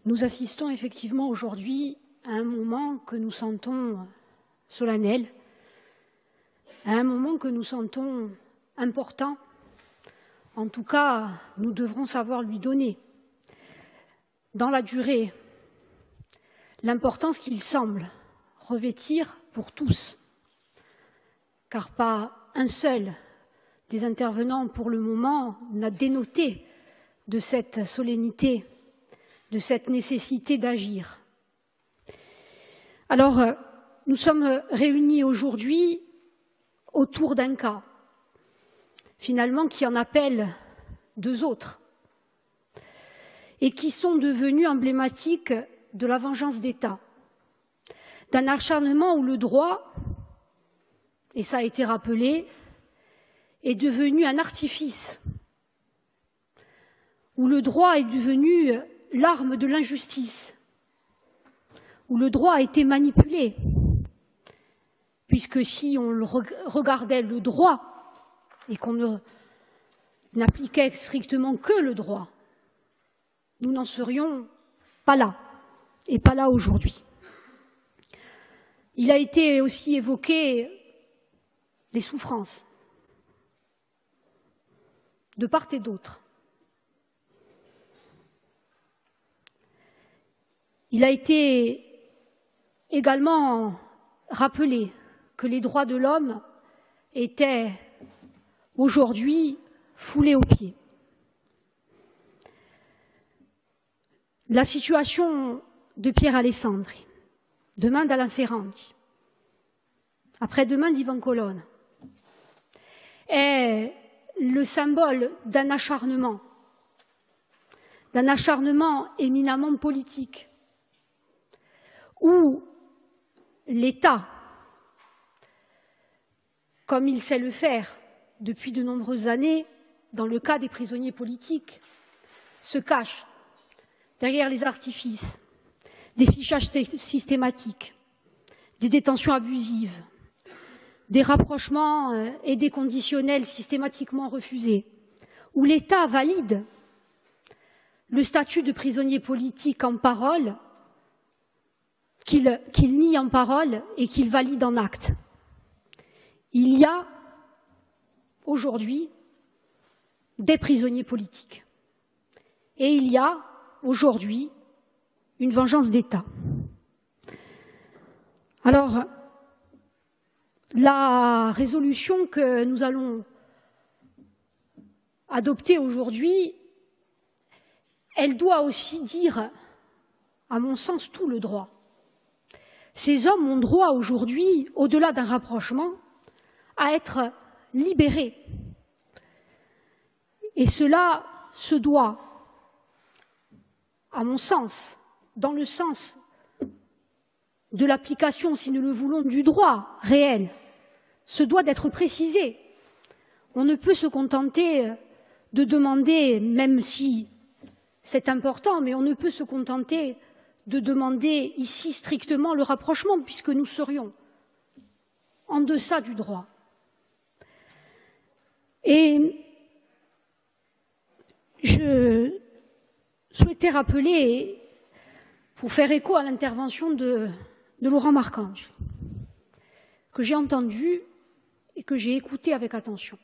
Nous assistons effectivement aujourd'hui à un moment que nous sentons solennel, à un moment que nous sentons important. En tout cas, nous devrons savoir lui donner, dans la durée, l'importance qu'il semble revêtir pour tous, car pas un seul des intervenants pour le moment n'a dénoté de cette solennité, de cette nécessité d'agir. Alors, nous sommes réunis aujourd'hui autour d'un cas, finalement, qui en appelle deux autres, et qui sont devenus emblématiques de la vengeance d'État, d'un acharnement où le droit, et ça a été rappelé, est devenu un artifice, où le droit est devenu l'arme de l'injustice, où le droit a été manipulé, puisque si on regardait le droit et qu'on n'appliquait strictement que le droit, nous n'en serions pas là, et pas là aujourd'hui. Il a été aussi évoqué les souffrances, de part et d'autre. Il a été également rappelé que les droits de l'homme étaient aujourd'hui foulés aux pieds. La situation de Pierre Alessandri, demain d'Alain Ferrandi, après-demain d'Yvan Colonna, est le symbole d'un acharnement éminemment politique, où l'État, comme il sait le faire depuis de nombreuses années, dans le cas des prisonniers politiques, se cache derrière les artifices, des fichages systématiques, des détentions abusives, des rapprochements et des conditionnels systématiquement refusés, où l'État valide le statut de prisonnier politique en parole, qu'il nie en parole et qu'il valide en acte. Il y a aujourd'hui des prisonniers politiques. Et il y a aujourd'hui une vengeance d'État. Alors, la résolution que nous allons adopter aujourd'hui, elle doit aussi dire, à mon sens, tout le droit. Ces hommes ont droit aujourd'hui, au-delà d'un rapprochement, à être libérés. Et cela se doit, à mon sens, dans le sens de l'application, si nous le voulons, du droit réel, se doit d'être précisé. On ne peut se contenter de demander, même si c'est important, mais on ne peut se contenter de demander ici strictement le rapprochement, puisque nous serions en deçà du droit. Et je souhaitais rappeler, pour faire écho à l'intervention de Laurent Marcangeli, que j'ai entendu et que j'ai écouté avec attention.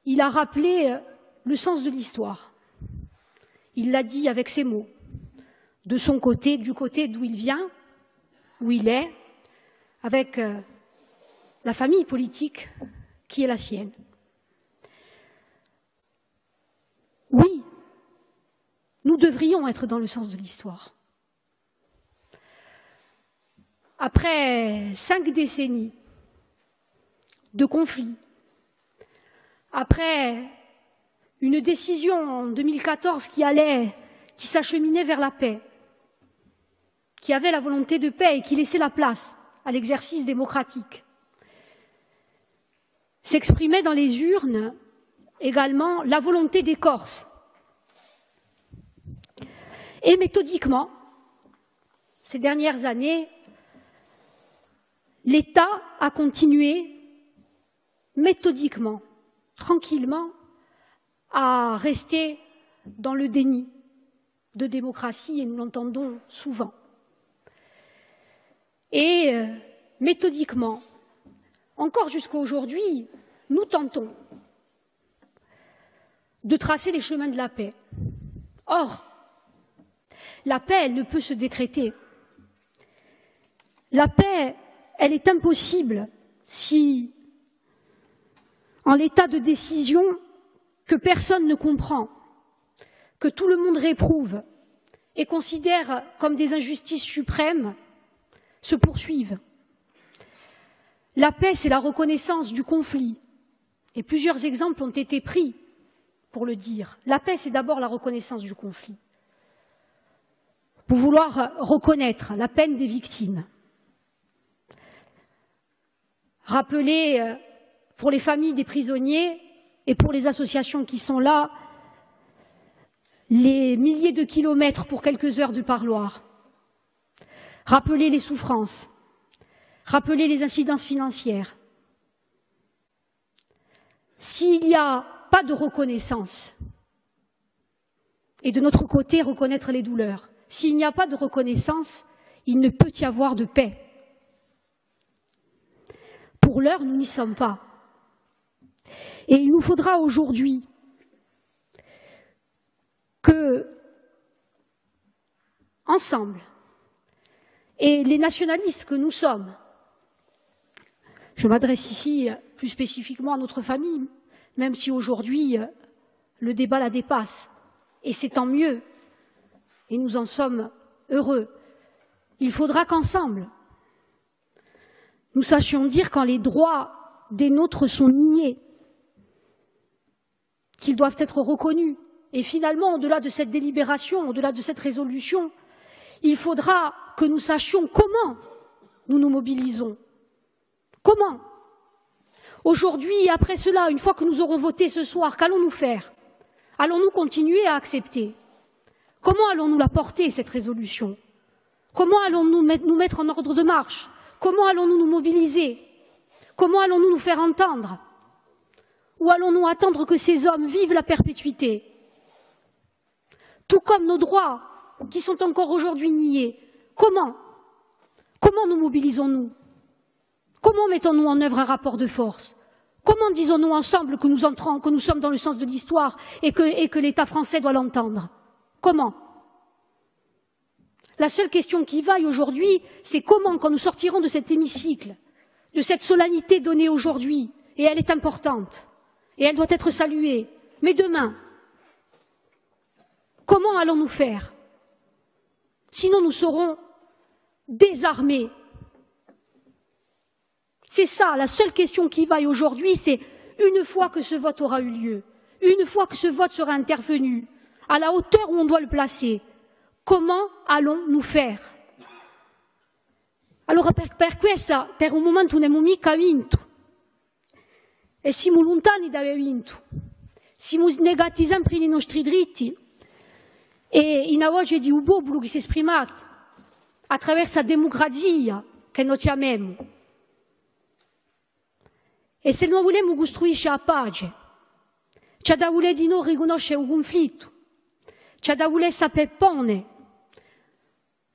Il a rappelé le sens de l'histoire. Il l'a dit avec ses mots, de son côté, du côté d'où il vient, où il est, avec la famille politique qui est la sienne. Oui, nous devrions être dans le sens de l'histoire. Après 5 décennies de conflits, après une décision en 2014 qui s'acheminait vers la paix, qui avait la volonté de paix et qui laissait la place à l'exercice démocratique, s'exprimait dans les urnes également la volonté des Corses. Et méthodiquement, ces dernières années, l'État a continué méthodiquement, tranquillement, à rester dans le déni, de démocratie et nous l'entendons souvent. Et méthodiquement, encore jusqu'à aujourd'hui, nous tentons de tracer les chemins de la paix. Or, la paix, elle ne peut se décréter. La paix, elle est impossible si, en l'état de décision que personne ne comprend, que tout le monde réprouve et considère comme des injustices suprêmes, se poursuivent. La paix, c'est la reconnaissance du conflit. Et plusieurs exemples ont été pris pour le dire. La paix, c'est d'abord la reconnaissance du conflit. Pour vouloir reconnaître la peine des victimes. Rappeler pour les familles des prisonniers et pour les associations qui sont là les milliers de kilomètres pour quelques heures de parloir. Rappeler les souffrances. Rappeler les incidences financières. S'il n'y a pas de reconnaissance, et de notre côté reconnaître les douleurs, s'il n'y a pas de reconnaissance, il ne peut y avoir de paix. Pour l'heure, nous n'y sommes pas. Et il nous faudra aujourd'hui que, ensemble, et les nationalistes que nous sommes, je m'adresse ici plus spécifiquement à notre famille, même si aujourd'hui le débat la dépasse, et c'est tant mieux, et nous en sommes heureux. Il faudra qu'ensemble, nous sachions dire quand les droits des nôtres sont niés, qu'ils doivent être reconnus. Et finalement, au-delà de cette délibération, au-delà de cette résolution, il faudra que nous sachions comment nous nous mobilisons. Comment? Aujourd'hui, et après cela, une fois que nous aurons voté ce soir, qu'allons-nous faire? Allons-nous continuer à accepter? Comment allons-nous la porter, cette résolution? Comment allons-nous nous mettre en ordre de marche? Comment allons-nous nous mobiliser? Comment allons-nous nous faire entendre? Ou allons-nous attendre que ces hommes vivent la perpétuité? Tout comme nos droits, qui sont encore aujourd'hui niés. Comment? Comment nous mobilisons-nous? Comment mettons-nous en œuvre un rapport de force? Comment disons-nous ensemble que nous entrons, que nous sommes dans le sens de l'histoire et que l'État français doit l'entendre? Comment? La seule question qui vaille aujourd'hui, c'est comment, quand nous sortirons de cet hémicycle, de cette solennité donnée aujourd'hui, et elle est importante, et elle doit être saluée, mais demain, comment allons-nous faire? Sinon nous serons désarmés. C'est ça, la seule question qui vaille aujourd'hui, c'est une fois que ce vote aura eu lieu, une fois que ce vote sera intervenu, à la hauteur où on doit le placer, comment allons-nous faire? Allora per questo, per un momento non abbiamo mica vinto, e siamo lontani da aver vinto, siamo negati sempre nei nostri diritti, e in voce di un popolo che si è esprimato attraverso la democrazia che noi chiamiamo. E se non vogliamo costruire la pace, c'è da voler di noi riconoscere il conflitto, c'è da voler sapere porre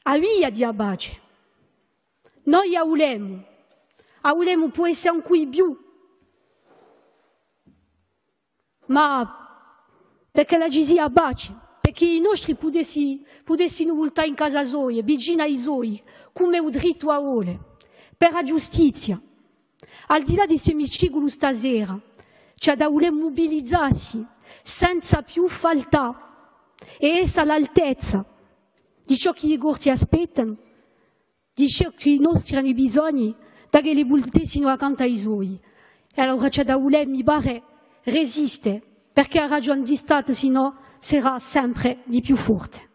a via di pace. Noi a volemo può essere un qui più, ma perché la ci sia pace, perché i nostri potessero voltare in casa soia, vicino ai suoi, come un diritto a vole, per la giustizia. Al di là di questo emiciclo stasera, c'è da voler mobilizzarsi senza più faltà e essere all'altezza di ciò che i corsi aspettano, di ciò che i nostri hanno bisogno, da che le voltessino accanto ai suoi. E allora c'è da voler, mi pare, resistere, perché la ragione di Stato, sennò, sarà sempre di più forte.